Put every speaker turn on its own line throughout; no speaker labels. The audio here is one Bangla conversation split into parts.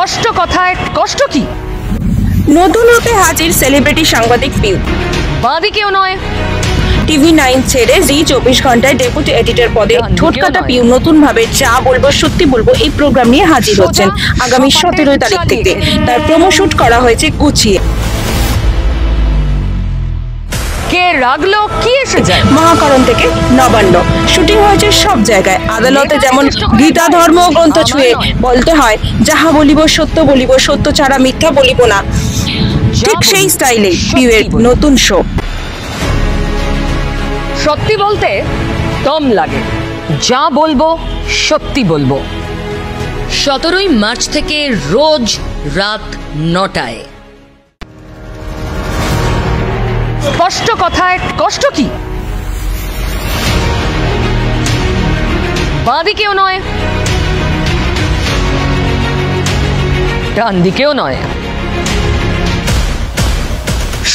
স্পষ্ট কথায় কষ্ট কি?
নতুন রূপে হাজির সেলিব্রিটি সাংবাদিক পিউ।
বাদী কেউ নয়,
TV9 ছেড়ে জি 24 ঘন্টায় ডেপুটি এডিটর পদে ঠোঁটকাটা পিউ নতুন ভাবে যা বলবো সত্যি বলবো এই প্রোগ্রাম নিয়ে হাজির হচ্ছেন আগামী 17 তারিখ থেকে। তার প্রোমো শুট করা হয়েছে গুছিয়ে।
কে রাগলো কি এসে যায়?
মহাকরণ থেকে নবান্ন শুটিং হয়েছে সব জায়গায়। আদালতে যেমন গীতা ধর্ম গ্রন্থ ছুঁয়ে বলতে হয় যাহা বলিব সত্য বলিব, সত্য ছাড়া মিথ্যা বলিব না, ঠিক সেই স্টাইলে পিউয়ের নতুন শো।
সত্যি বলতে দম লাগে, যা বলবো সত্যি বলবো। 17 মার্চ থেকে রোজ রাত 9টায়। স্পষ্ট কথায় কষ্ট কি? বাঁ দিকেও নয়, ডান দিকেও নয়,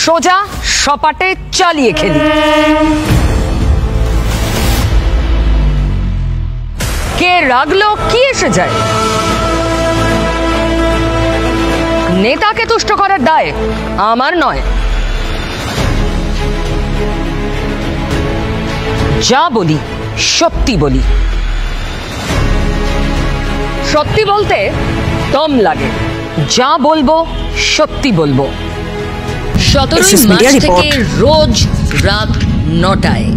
সোজা সপাটে চালিয়ে খেলি। কে রাগলো কি এসে যায়? নেতাকে তুষ্ট করার দায় আমার নয়। যা বলি সত্যি বলি। সত্যি বলতে দম লাগে, যা বলবো সত্যি বলবো। 17 মার্চ থেকে রোজ রাত 9টায়।